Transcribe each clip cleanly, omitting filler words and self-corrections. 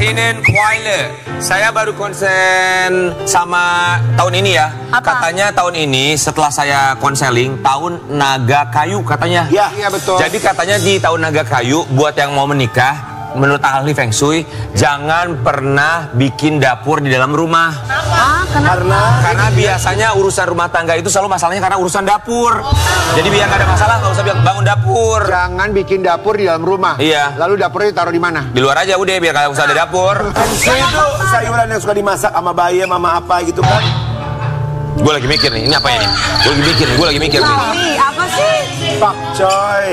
Sinen Kwaile. Saya baru konsen sama tahun ini ya. Apa? Katanya tahun ini setelah saya konseling tahun naga kayu katanya. Iya betul. Jadi katanya di tahun naga kayu buat yang mau menikah, menurut ahli Feng Shui, jangan pernah bikin dapur di dalam rumah. Karena biasanya urusan rumah tangga itu selalu masalahnya karena urusan dapur. Jadi biar gak ada masalah nggak usah bangun dapur. Jangan bikin dapur di dalam rumah. Iya. Lalu dapurnya ditaruh di mana? Di luar aja udah biar gak usah ada dapur. Saya itu sayuran yang suka dimasak sama bayam sama apa gitu kan. Gue lagi mikir nih, ini apa ini? Gue lagi mikir nih. Ih, apa sih? Pakcoy.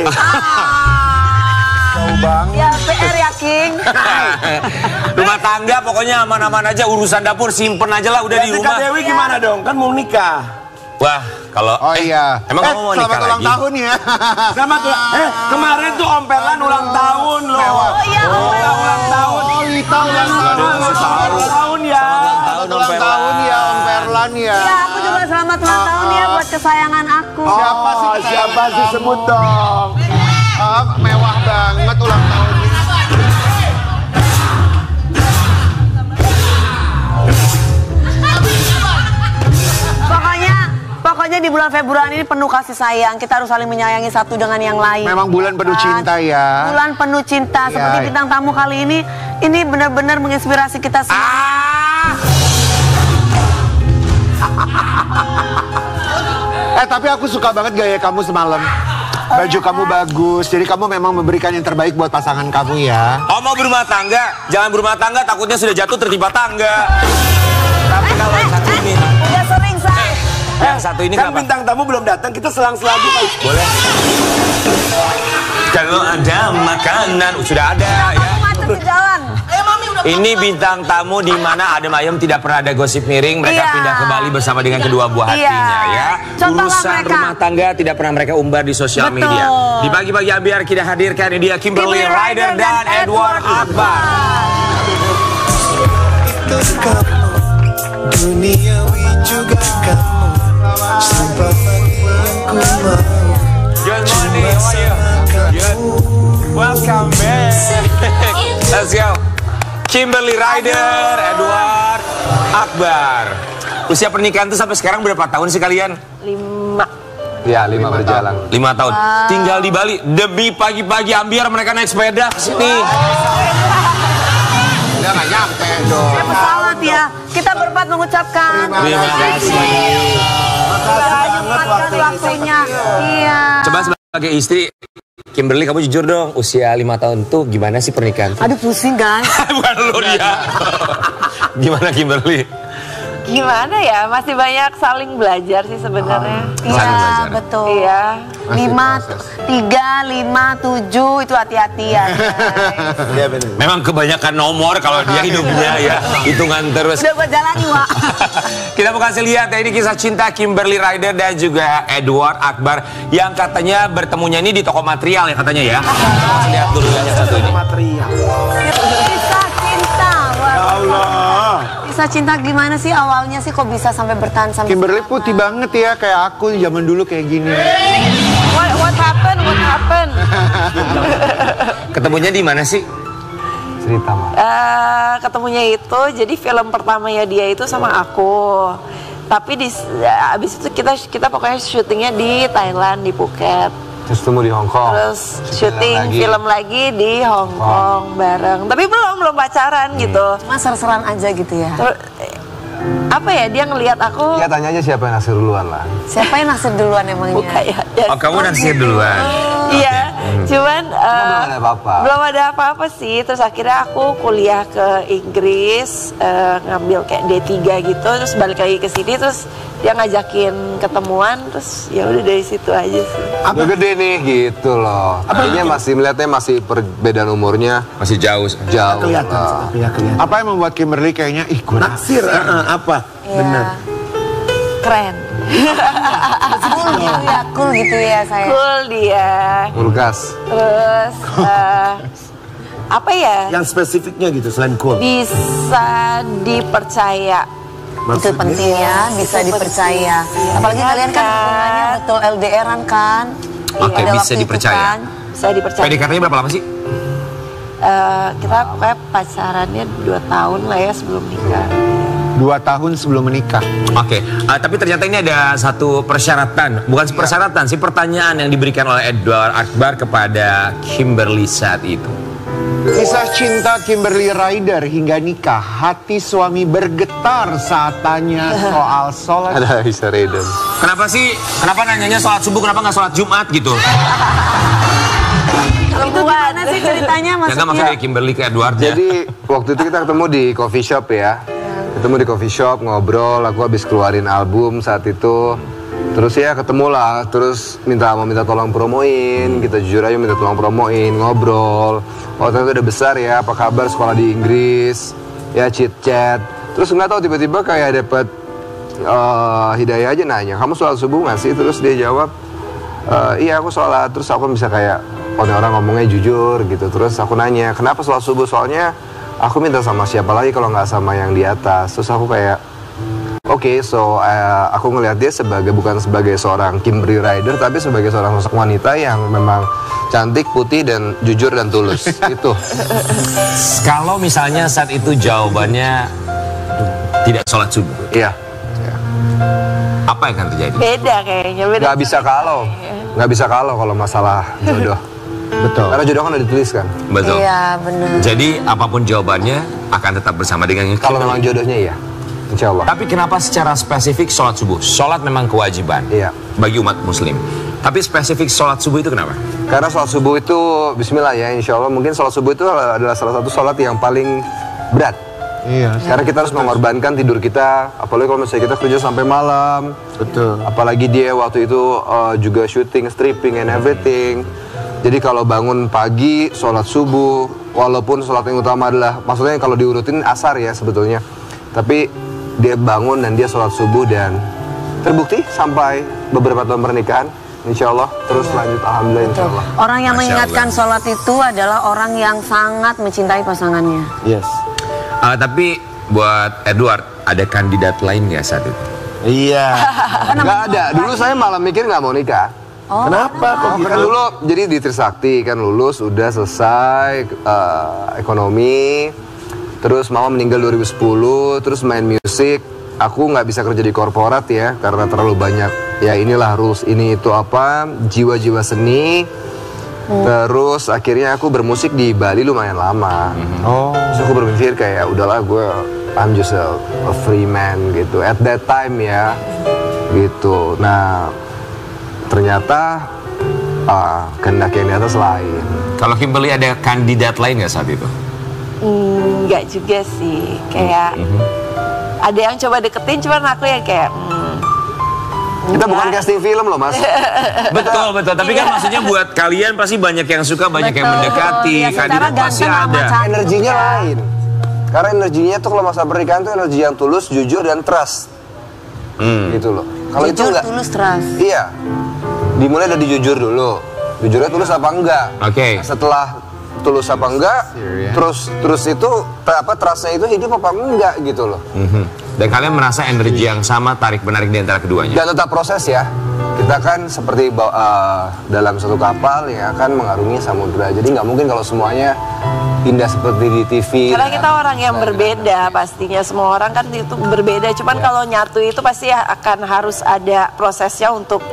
Bang. Ya PR ya King. Rumah tangga pokoknya aman-aman aja, urusan dapur simpen aja lah udah di rumah. Kak Dewi gimana dong? Kan mau nikah. Wah, kalau Oh iya. emang kamu mau nikah selamat ulang lagi? tahun ya. Selamat kemarin tuh Om Perlan ulang tahun loh. Oh iya, ulang tahun. Oh, Lita ulang tahun. Selamat ulang tahun ya. Selamat ulang tahun ya Om Perlan ya. Ya, aku juga selamat ulang tahun ya buat kesayangan aku. Siapa sih? Siapa sih sebut dong? Mewah banget ulang tahunnya. Pokoknya di bulan Februari ini penuh kasih sayang. Kita harus saling menyayangi satu dengan yang lain. Memang bulan penuh cinta ya. Bulan penuh cinta. Ya. Seperti bintang tamu kali ini benar-benar menginspirasi kita semua. Tapi aku suka banget gaya kamu semalam. Baju kamu bagus. Jadi kamu memang memberikan yang terbaik buat pasangan kamu ya. Oh mau berumah tangga? Jangan berumah tangga takutnya sudah jatuh tertimpa tangga. Tapi kalau yang satu ini, Udah sering, Say. yang satu ini Kan kenapa? bintang tamu belum datang, kita selang-selang kali. Boleh. Kalau ada makanan, sudah ada ya. Macet di jalan. Ini bintang tamu di mana Adem Ayem tidak pernah ada gosip miring. Mereka Iya. pindah ke Bali bersama dengan kedua buah Iya. hatinya ya. Contohlah Urusan mereka. rumah tangga tidak pernah mereka umbar di sosial Betul. media. Di pagi-pagi Ambiar kita hadirkan ini dia Kimberly Ryder dan Edward Akbar. Duniawi juga kamu sumpah aku mau. Good morning, how are you? Good. Welcome back. Let's go. Kimberly Ryder, Edward Akbar. Usia pernikahan tuh sampai sekarang berapa tahun sih kalian? 5. Ya, 5 berjalan. 5 tahun. Tinggal di Bali. Demi pagi-pagi Ambiar mereka naik sepeda ke sini. Udah gak nyampe dong. Pesawat ya. Kita berempat mengucapkan. Terima kasih. Menyempatkan waktunya. Iya. Coba sebagai istri, Kimberly kamu jujur dong, usia 5 tahun tuh gimana sih pernikahan? Aduh pusing guys. Bukan lu dia. Gimana Kimberly? Gimana ya, masih banyak saling belajar sih sebenarnya. Saling Iya belajar. betul. Iya. 5, 3, 5, 7 itu hati-hati ya. Iya benar. Memang kebanyakan nomor kalau dia hidupnya ya, hitungan terus. Udah gue jalani Wak. Kita mau kasih lihat ya, ini kisah cinta Kimberly Ryder dan juga Edward Akbar yang katanya bertemunya ini di toko material ya katanya ya. Kita lihat dulu yang satu ini. Material. Kisah cinta. Wah. Ya Allah. Kisah cinta gimana sih awalnya sih kok bisa sampai bertahan sampai Kimberly sekarang? putih banget ya, kayak aku zaman dulu kayak gini. What happened? What happened? Ketemunya di mana sih? Cerita mah. Ketemunya itu, jadi film pertamanya dia itu sama aku. Tapi abis itu kita pokoknya syutingnya di Thailand, di Phuket. Terus temu di Hong Kong. Terus syuting film lagi di Hong Kong bareng. Tapi belum pacaran gitu. Cuma ser-seran aja gitu ya. Terus, apa ya, dia ngelihat aku. Ya tanya aja siapa yang naksir duluan lah. Siapa yang naksir duluan emangnya? Buka ya. Oh kamu naksir duluan. Iya, cuman belum ada apa-apa. Belum ada apa-apa sih. Terus akhirnya aku kuliah ke Inggris, ngambil kayak D3 gitu, terus balik lagi ke sini, terus dia ngajakin ketemuan, terus ya udah dari situ aja sih. Udah gede nih gitu loh. Artinya masih melihatnya masih perbedaan umurnya Masih jauh. jauh Kelihatan lah. seperti ya kelihatan. Apa yang membuat Kimberly kayaknya gue Naksir, apa? Iya. Benar. Keren. Cool gitu ya, cool gitu ya saya. Cool dia. Ulgas. Terus apa ya? Yang spesifiknya gitu selain cool. Bisa dipercaya. Itu penting ya, bisa dipercaya. Apalagi kalian kan hubungannya betul LDR-an kan. Oke, Pada bisa waktu itu dipercaya. kan. Bisa dipercaya. PDKT-nya berapa lama sih? kita pokoknya pacarannya 2 tahun lah ya sebelum nikah. 2 tahun sebelum menikah. Oke, tapi ternyata ini ada satu persyaratan, bukan persyaratan sih, pertanyaan yang diberikan oleh Edward Akbar kepada Kimberly saat itu. Kisah cinta Kimberly Ryder hingga nikah, hati suami bergetar saat tanya soal sholat. Ada Aisyah Reden. Kenapa nanyanya sholat subuh, kenapa nggak sholat Jumat gitu? Itu gimana sih ceritanya Maksudnya maksudnya? Kimberly ke Edward. Jadi waktu itu kita ketemu di coffee shop ya. Ketemu di coffee shop, ngobrol, aku habis keluarin album saat itu. Terus ya ketemu lah, terus mau minta tolong promoin, kita jujur aja minta tolong promoin, ngobrol. Oh ternyata udah besar ya, apa kabar sekolah di Inggris, ya chit chat. Terus nggak tahu tiba-tiba kayak dapet hidayah aja nanya, kamu sholat subuh nggak sih? Terus dia jawab, iya aku sholat. Terus aku bisa kayak, oh ini orang ngomongnya jujur gitu. Terus aku nanya, kenapa sholat subuh? Soalnya aku minta sama siapa lagi kalau nggak sama yang di atas. Terus aku kayak, oke, so aku ngelihat dia bukan sebagai seorang Kimberly Ryder, tapi sebagai seorang sosok wanita yang memang cantik, putih, dan jujur dan tulus. Itu. Kalau misalnya saat itu jawabannya tidak sholat subuh, Iya. apa yang akan terjadi? Beda kayaknya, beda. Nggak bisa kalau masalah jodoh. Betul. Karena jodoh kan udah ditulis kan. Betul. Iya benar. Jadi apapun jawabannya akan tetap bersama dengan Kalau memang jodohnya iya, insya Allah. Tapi kenapa secara spesifik sholat subuh? Sholat memang kewajiban Iya. bagi umat muslim. Tapi spesifik sholat subuh itu kenapa? Karena sholat subuh itu, bismillah ya, insya Allah mungkin sholat subuh itu adalah salah satu sholat yang paling berat. Iya. Karena kita harus mengorbankan tidur kita, apalagi kalau misalnya kita kerja sampai malam. Betul. Apalagi dia waktu itu juga syuting, stripping and everything. Jadi kalau bangun pagi, sholat subuh, walaupun sholat yang utama adalah, maksudnya kalau diurutin asar ya sebetulnya. Tapi dia bangun dan dia sholat subuh dan terbukti sampai beberapa tahun pernikahan. Insya Allah terus lanjut, alhamdulillah insya Allah. Orang yang Masya mengingatkan sholat itu adalah orang yang sangat mencintai pasangannya. Yes. Tapi buat Edward, ada kandidat lain nggak saat itu? Iya. Nggak ada, dulu saya malah mikir nggak mau nikah. Kenapa kok gitu? Kan dulu jadi di Trisakti kan lulus, udah selesai ekonomi. Terus mama meninggal 2010, terus main musik. Aku nggak bisa kerja di korporat ya, karena terlalu banyak. Ya inilah rules ini itu apa, jiwa-jiwa seni. Terus akhirnya aku bermusik di Bali lumayan lama. Oh. Terus aku berpikir kayak udahlah I'm just a free man gitu. At that time ya, gitu. Nah ternyata kehendak yang di atas lain. Kalau Kimberly ada kandidat lain nggak saat itu? Enggak juga sih, kayak ada yang coba deketin, cuman aku yang kayak Kita bukan casting film loh mas. Betul. Tapi kan maksudnya buat kalian pasti banyak yang suka, banyak yang mendekati. Ya, secara Kandidat pasti ganteng sama ada. cantik. Energinya lain. Karena energinya tuh kalau masa pernikahan tuh energi yang tulus, jujur dan trust. Gitu loh. Kalau itu Jujur, enggak. tulus, trust. Iya. Dimulai dari jujur dulu. Jujurnya tulus apa enggak? Oke. Nah, setelah tulus apa enggak, terus itu trustnya itu hidup apa enggak gitu loh. Dan kalian merasa energi yang sama tarik menarik di antara keduanya. Dan tetap proses ya. Kita kan seperti dalam satu kapal yang akan mengarungi samudra. Jadi nggak mungkin kalau semuanya indah seperti di TV. karena kita orang yang berbeda pastinya, semua orang kan itu berbeda. Cuman kalau nyatu itu pasti akan harus ada prosesnya untuk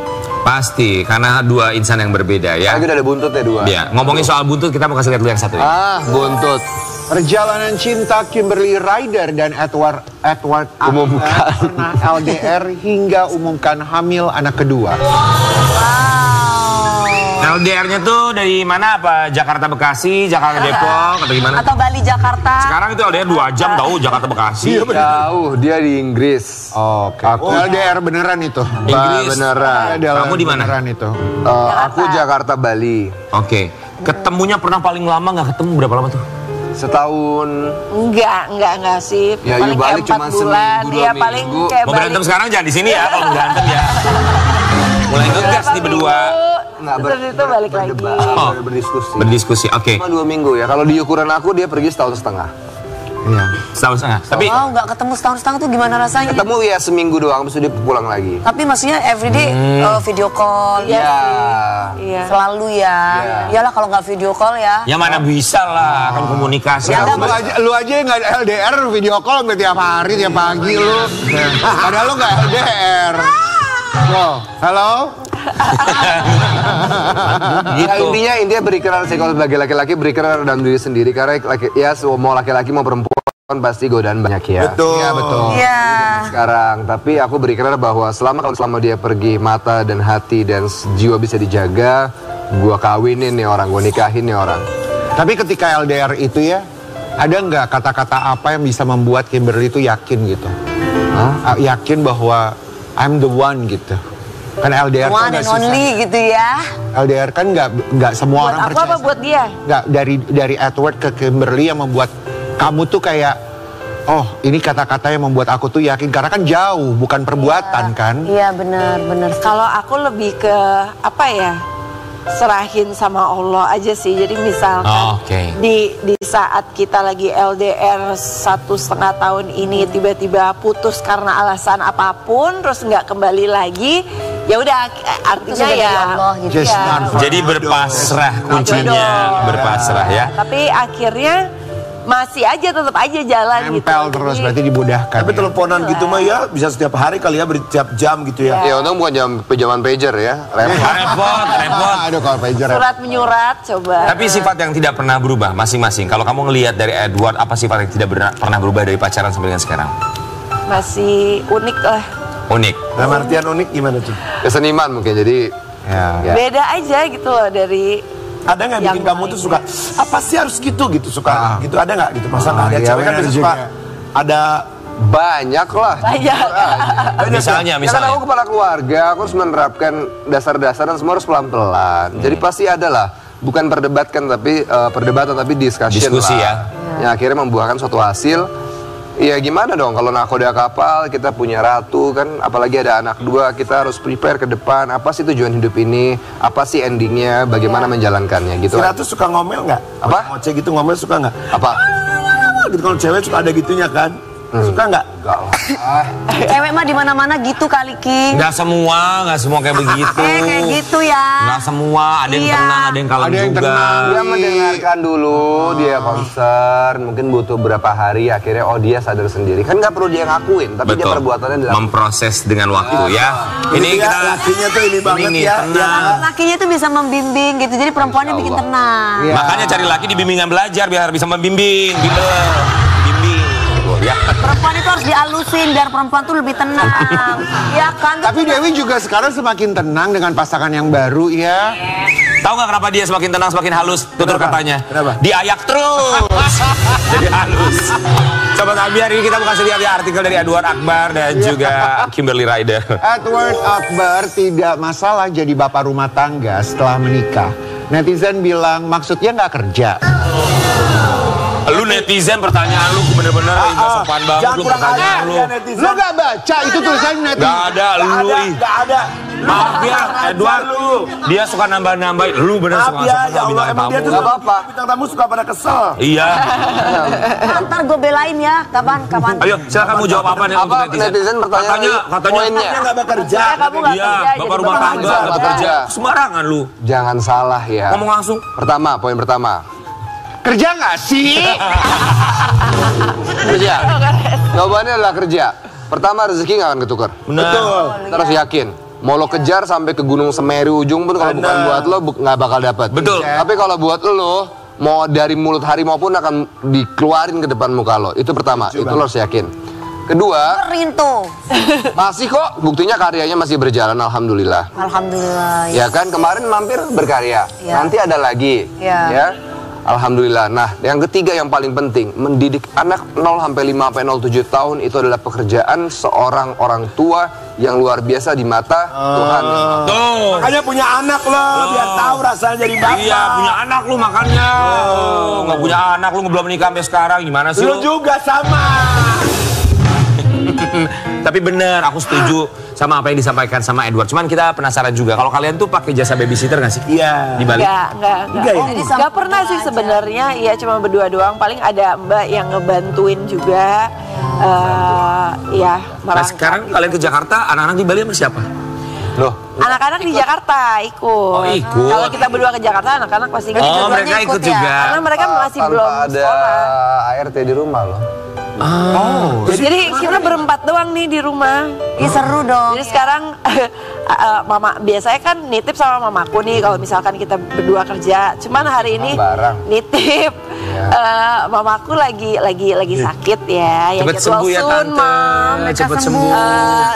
Pasti, karena dua insan yang berbeda ya. Lagi udah ada buntutnya dua. Ya, ngomongin soal buntut kita mau kasih lihat dulu yang satu ini. Buntut. Perjalanan cinta Kimberly Ryder dan Edward Umumkan. pernah LDR hingga umumkan hamil anak kedua. LDR-nya tuh dari mana? Apa Jakarta Bekasi, Jakarta Depok, atau gimana? Atau Bali Jakarta. Sekarang itu LDR 2 jam tahu Jakarta Bekasi. Jauh, dia di Inggris. Oke. Aku LDR beneran itu. Inggris. beneran. Kamu di mana? Beneran itu. Aku Jakarta, Bali. Oke. Ketemunya pernah paling lama nggak ketemu berapa lama tuh? Setahun. enggak sih. Ya, paling you balik kayak 4 cuma bulan. seminggu, Iya, 2 paling minggu. kayak Mau berantem balik. sekarang jangan di sini ya, kalau mau berantem ya. Mulai ngegas nih berdua. Terus itu balik lagi. Oh. Berdiskusi. Berdiskusi, oke. Cuma 2 minggu ya. Kalau di ukuran aku dia pergi setahun setengah. Iya. Setahun setengah. Tapi Wow, nggak ketemu setahun tuh gimana rasanya? Ketemu ya seminggu doang, terus dia pulang lagi. Tapi maksudnya everyday video call. Iya. Ya. Iya. Selalu ya. Iyalah kalau nggak video call ya. ya mana bisa lah kamu komunikasi. Ya, harus- Lu aja nggak LDR video call sampai tiap hari, tiap pagi lu. Padahal lu nggak LDR. Loh, halo? Ya, intinya berikrar sih kalau sebagai laki-laki berikrar dalam diri sendiri karena mau laki-laki mau perempuan pasti godaan banyak ya. Betul. Iya, betul. Iya. Sekarang, tapi aku berikrar bahwa selama dia pergi mata dan hati dan jiwa bisa dijaga, gua kawinin nih orang, gua nikahin nih orang. Tapi ketika LDR itu ya, ada nggak kata-kata apa yang bisa membuat Kimberly itu yakin gitu? Yakin bahwa I'm the one gitu. Kan LDR kan One nggak and only susah. gitu ya. LDR kan nggak semua Buat orang aku percaya. apa buat dia? Nggak, dari Edward ke Kimberly yang membuat kamu tuh kayak, oh ini kata-kata yang membuat aku tuh yakin. Karena kan jauh, bukan perbuatan kan. Iya benar. Kalau aku lebih ke apa ya? Serahin sama Allah aja sih. Jadi misalkan Oh, oke. di saat kita lagi LDR 1,5 tahun ini tiba-tiba putus karena alasan apapun, terus nggak kembali lagi, ya udah artinya sudah dari ya. Allah gitu. Just Ya. not for Jadi berpasrah kuncinya, berpasrah ya. Tapi akhirnya masih aja tetap aja jalan gitu. nempel terus, Jadi, berarti dimudahkan. Tapi ya. teleponan gitu mah ya bisa setiap hari kali ya, setiap jam gitu ya. Ya untung bukan zaman pager ya. Repot. Repot. Aduh kalau pager. surat menyurat coba. Tapi sifat yang tidak pernah berubah masing-masing. Kalau kamu ngelihat dari Edward, apa sifat yang tidak pernah berubah dari pacaran sampai dengan sekarang? Masih unik lah. Unik. Dalam artian unik gimana tuh? Keseniman mungkin jadi Ya. ya. Beda aja gitu loh dari Ada nggak bikin Yang kamu tuh suka apa sih harus gitu suka Ah. gitu, ada nggak gitu? Masa nggak ada iya, cewek kan benar biasa juga. suka ada Banyak lah. banyak. Misalnya, Ya kan misalnya. aku kepala keluarga, aku harus menerapkan dasar-dasar dan semua harus pelan-pelan. Jadi pasti ada lah, bukan perdebatan tapi discussion Diskusi lah. Yang akhirnya membuahkan suatu hasil. Iya gimana dong kalau nakoda kapal, kita punya ratu kan, apalagi ada anak dua, kita harus prepare ke depan. Apa sih tujuan hidup ini? Apa sih endingnya? Bagaimana menjalankannya gitu. si Ratu suka ngomel nggak? Apa? Ngoceh gitu ngomel suka nggak? Apa? Gitu kalau cewek suka ada gitunya kan? Suka nggak? Enggak lah. Cewek mah di mana-mana gitu kali King. Nggak semua kayak begitu. Kayak gitu ya. Nggak semua, ada yang Iya. tenang, ada yang kalem Ada yang juga. tenang. Dia mendengarkan dulu, dia concern, mungkin butuh berapa hari, akhirnya oh dia sadar sendiri. Kan nggak perlu dia ngakuin, tapi dia perbuatannya dalam. Memproses dengan waktu ya. Ini Gitu ya, kita lakinya tuh ini banget nih, ya. tenang. Lakinya tuh bisa membimbing gitu. Jadi perempuannya bikin tenang. Iya. Makanya cari laki di bimbingan belajar biar bisa membimbing, bimbing. Ya. Perempuan itu harus dialusin biar perempuan tuh lebih tenang. Ya kan? Tapi Dewi juga sekarang semakin tenang dengan pasangan yang baru ya. Tahu nggak kenapa dia semakin tenang, semakin halus? Tutur katanya. Kenapa? Diayak terus. Jadi halus. Sobat Abi, hari ini kita bukan lihat ya artikel dari Edward Akbar dan juga Kimberly Ryder. Edward Akbar tidak masalah jadi bapak rumah tangga setelah menikah. Netizen bilang maksudnya nggak kerja. Lu netizen pertanyaan lu bener-bener nggak sopan banget Jangan lu kurang pertanyaan ajar lu. ya netizen. Lu nggak baca itu tulisannya Gak netizen. ada lu. ih. Nggak ada. Maaf ya Edward, dia suka nambah-nambahin. Lu bener Maaf suka ya, sopan ya sama Allah, bintang emang dia tamu. tuh Nggak apa-apa. bintang tamu suka pada kesel. Iya. Ntar gue belain ya. Kapan? Ayo, silakan kamu jawab apa nih untuk Apa netizen? netizen bertanya Katanya poinnya? Dia nggak bekerja. Ya, kamu nggak Iya, kerja, bapak jadi rumah bapak tangga nggak bekerja. Sembarangan lu. Jangan salah ya. Ngomong langsung. Pertama, poin pertama. Kerja nggak sih? Kerja. Jawabannya adalah kerja. Pertama rezeki nggak akan ketukar. Betul. Kita harus yakin. Mau lo kejar sampai ke Gunung Semeru ujung pun kalau bukan Benar. buat lo nggak bakal dapat. Betul. Tapi kalau buat lo mau dari mulut harimau pun akan dikeluarin ke depan muka lo. Itu pertama. Itu lo harus yakin. Kedua, Rinto. masih kok buktinya karyanya masih berjalan alhamdulillah. Alhamdulillah. Ya kan kemarin mampir berkarya. Ya. Nanti ada lagi. Ya. Ya. Alhamdulillah. Nah, yang ketiga yang paling penting, mendidik anak 0 sampai 5 sampai 07 tahun itu adalah pekerjaan seorang orang tua yang luar biasa di mata Tuhan. Tuh. Makanya punya anak loh, biar tahu rasanya jadi bapak. Iya, punya anak lu makanya. Nggak punya anak lu belum menikah sampai sekarang gimana sih Lu lu? juga sama. Tapi bener, aku setuju sama apa yang disampaikan sama Edward. Cuman kita penasaran juga, kalau kalian tuh pakai jasa babysitter nggak sih? Iya. Di Bali? Nggak pernah sih sebenarnya. Iya cuma berdua doang. Paling ada Mbak yang ngebantuin juga. Ya. Nah sekarang kalian ke Jakarta, anak-anak di Bali sama siapa? Loh, Anak-anak di Jakarta ikut. Oh, ikut. Kalau kita berdua ke Jakarta, anak-anak pasti ikut. Oh mereka ikut juga. Karena mereka masih tanpa belum ada sekolah. ART di rumah loh. Jadi kita berempat doang nih di rumah. Ih seru dong. Jadi sekarang mama biasanya kan nitip sama mamaku nih kalau misalkan kita berdua kerja. Cuman hari ini Barang. nitip mamaku lagi sakit ya. Cepet sembuh ya tante. Cepet sembuh.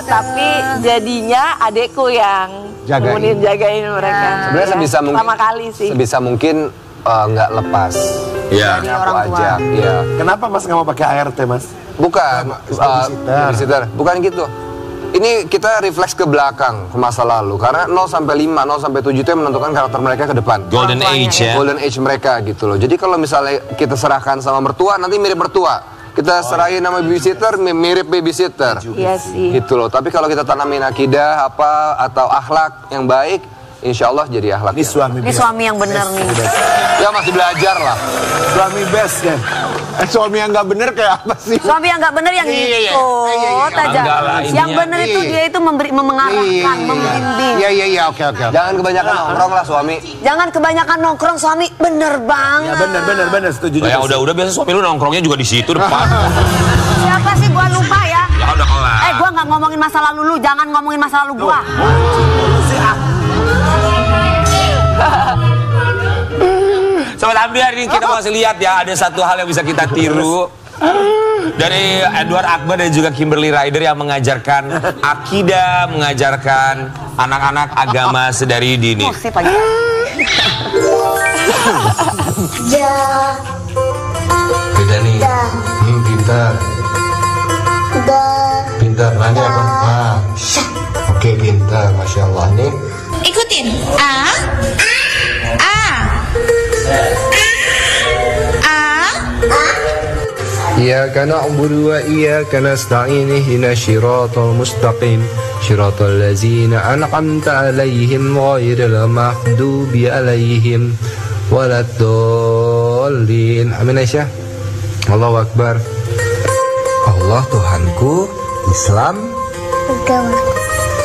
Tapi jadinya adekku yang jagain mereka. Sebenarnya Ya, sebisa mungkin. Pertama kali sih. Sebisa mungkin nggak lepas. Iya. Aku ajak. Iya. Kenapa Mas nggak mau pakai ART, Mas? Bukan. Babysitter. Bukan gitu. Ini kita refleks ke belakang, ke masa lalu. Karena 0 sampai 5, 0 sampai 7 itu yang menentukan karakter mereka ke depan. Golden age ya. Golden age mereka gitu loh. Jadi kalau misalnya kita serahkan sama mertua, nanti mirip mertua. Kita serahin nama babysitter, mirip babysitter. Iya sih. Gitu loh. Tapi kalau kita tanamin akidah apa atau akhlak yang baik, insya Allah jadi akhlak. Ini suami Ini best. suami yang bener nih. Ya masih belajar lah. Suami best kan. Suami yang nggak bener kayak apa sih? Suami yang nggak bener yang ikut aja. Enggak lah, Yang intinya- bener itu dia itu mengarahkan, membimbing. Iya, oke. Jangan kebanyakan nongkrong lah suami. Jangan kebanyakan nongkrong suami, bener Ya banget. bener, setuju Lah, yang juga. udah biasa suami lu nongkrongnya juga di situ depan. Siapa sih gua lupa ya? Ya udah kelar. Gua nggak ngomongin masa lalu lu, jangan ngomongin masa lalu gua. Sobat Ambiar ini kita masih lihat ya, ada satu hal yang bisa kita tiru dari Edward Akbar dan juga Kimberly Rider yang mengajarkan akidah, mengajarkan anak-anak agama sedari dini. Sih pagi. Beda nih. Pintar. Pintar. Nanya apa? Oke, pintar. Masya Allah nih. Ikutin. A. Iyyaka na'budu wa iyyaka nasta'in ihdinas siratal mustaqim siratal ladzina an'amta 'alaihim ghairil maghdubi 'alaihim waladdallin. Amin Aisyah. Allahu Akbar. Allah Tuhanku, Islam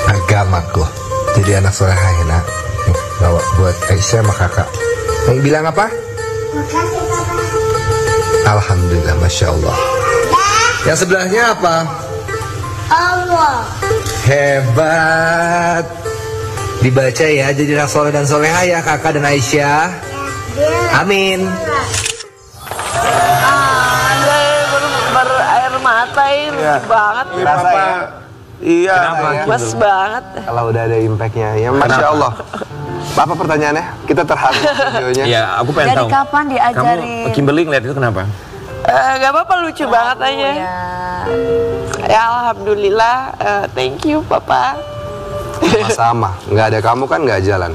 agamaku. Jadi anak solehah ya nak. Nih, bawa buat Aisyah sama kakak. Yang bilang apa? Alhamdulillah, Masya Allah. Yang sebelahnya apa? Allah. Hebat. Dibaca ya, jadi anak soleh dan soleha ya kakak dan Aisyah. Amin. Berair mata ini banget. Rasa ya? Iya. Mas banget. Kalau udah ada impactnya, ya Masya Allah. Apa pertanyaannya? Kita terharu videonya. Ya, aku pengen Dari tahu. kapan diajari? Kamu Kimberly ngeliat itu kenapa? Gak apa-apa, lucu banget aja. Ya alhamdulillah, thank you papa. Sama-sama, nggak ada kamu kan nggak jalan.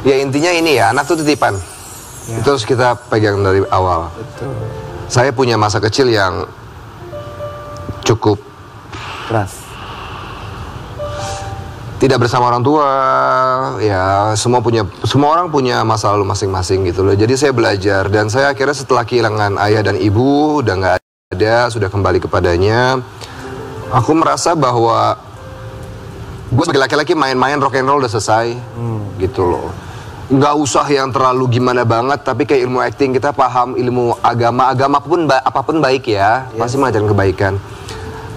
Ya intinya ini ya, anak tuh titipan. Itu harus kita pegang dari awal. Saya punya masa kecil yang cukup Keras. tidak bersama orang tua, ya semua orang punya masa lalu masing-masing gitu loh. Jadi saya belajar dan saya akhirnya setelah kehilangan ayah dan ibu udah nggak ada, sudah kembali kepadanya. Aku merasa bahwa gue sebagai laki-laki main-main rock and roll udah selesai, gitu loh. Nggak usah yang terlalu gimana banget, tapi kayak ilmu acting kita paham, ilmu agama apapun baik ya, pasti mengajarkan kebaikan.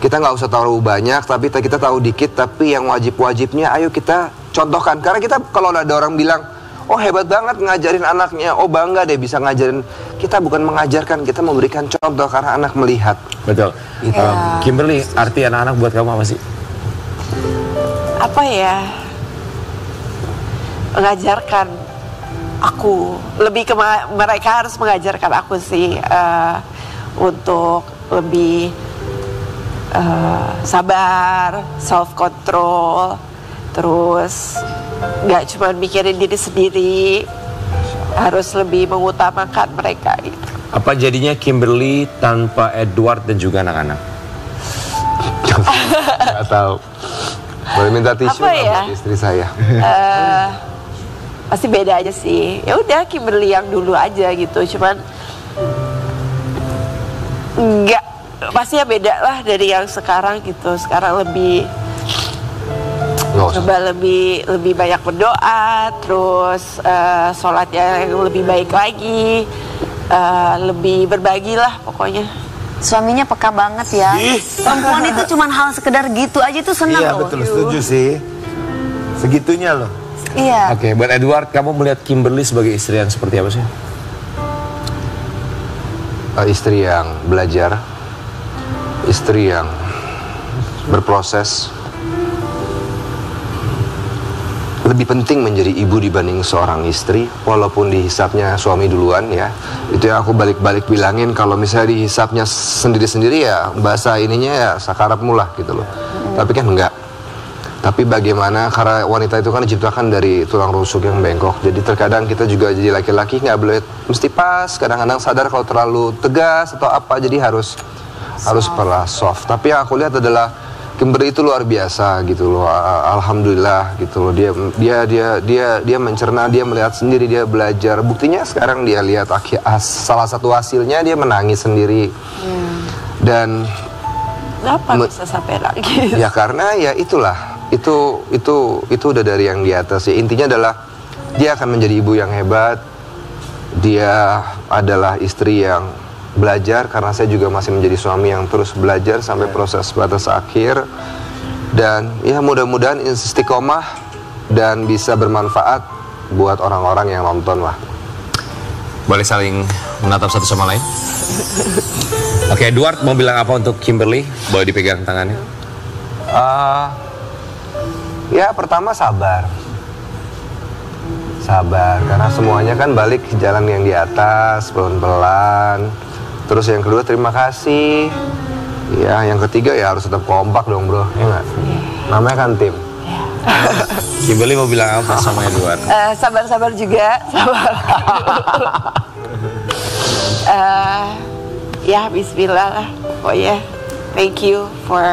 Kita nggak usah terlalu banyak, tapi kita tahu dikit, tapi yang wajib-wajibnya ayo kita contohkan. Karena kita kalau ada orang bilang, oh hebat banget ngajarin anaknya, oh bangga deh bisa ngajarin. Kita bukan mengajarkan, kita memberikan contoh karena anak melihat. Betul. Kimberly, arti anak-anak buat kamu apa sih? Apa ya? Mengajarkan aku. Lebih ke mereka harus mengajarkan aku sih untuk lebih sabar, self control, terus nggak cuma mikirin diri sendiri, harus lebih mengutamakan mereka itu. Apa jadinya Kimberly tanpa Edward dan juga anak-anak? Nggak tahu. Boleh minta tisu Apa ya? buat istri saya. Pasti beda aja sih. Ya udah Kimberly yang dulu aja gitu. Cuman nggak, pastinya beda lah dari yang sekarang gitu. Sekarang lebih coba lebih banyak berdoa, terus sholatnya yang lebih baik lagi, lebih berbagi lah pokoknya. Suaminya peka banget ya. Perempuan itu cuman hal sekedar gitu aja tuh senang Iya loh. betul, setuju sih. Segitunya loh. Iya. Oke, buat Edward, kamu melihat Kimberly sebagai istri yang seperti apa sih? Istri yang belajar, istri yang berproses. Lebih penting menjadi ibu dibanding seorang istri, walaupun dihisapnya suami duluan ya. Itu yang aku balik-balik bilangin, kalau misalnya dihisapnya sendiri-sendiri ya bahasa ininya ya sakarapmu lah gitu loh. Tapi kan enggak. Tapi bagaimana, karena wanita itu kan diciptakan dari tulang rusuk yang bengkok. Jadi terkadang kita juga jadi laki-laki nggak boleh mesti pas. Kadang-kadang sadar kalau terlalu tegas atau apa, jadi harus pernah soft. Tapi yang aku lihat adalah Kimberly itu luar biasa gitu loh. Alhamdulillah gitu loh. Dia mencerna, dia melihat sendiri, dia belajar. Buktinya sekarang dia lihat salah satu hasilnya dia menangis sendiri. Dan Kenapa bisa sampai nangis? ya karena ya itulah. Itu udah dari yang di atas ya. Intinya adalah dia akan menjadi ibu yang hebat. Dia adalah istri yang belajar, karena saya juga masih menjadi suami yang terus belajar sampai proses batas akhir. Dan ya mudah-mudahan istiqomah dan bisa bermanfaat buat orang-orang yang nonton lah. Boleh saling menatap satu sama lain? Oke, Edward mau bilang apa untuk Kimberly? Boleh dipegang tangannya. Ya pertama sabar, karena semuanya kan balik ke jalan yang di atas pelan-pelan. Terus yang kedua terima kasih. Ya yang ketiga ya harus tetap kompak dong bro, ya nggak? Namanya kan tim. Kimberly mau bilang apa sama Edward? Sabar-sabar juga, sabar. Ya Bismillah lah, pokoknya thank you for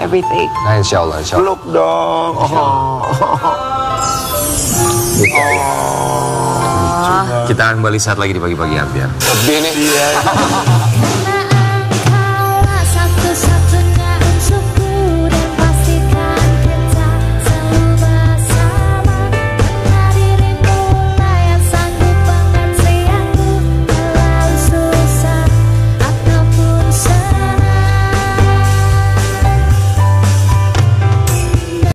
everything. Nah insya Allah. Peluk dong. Kita akan kembali saat lagi di pagi-pagi Ampiar. Lebih nih.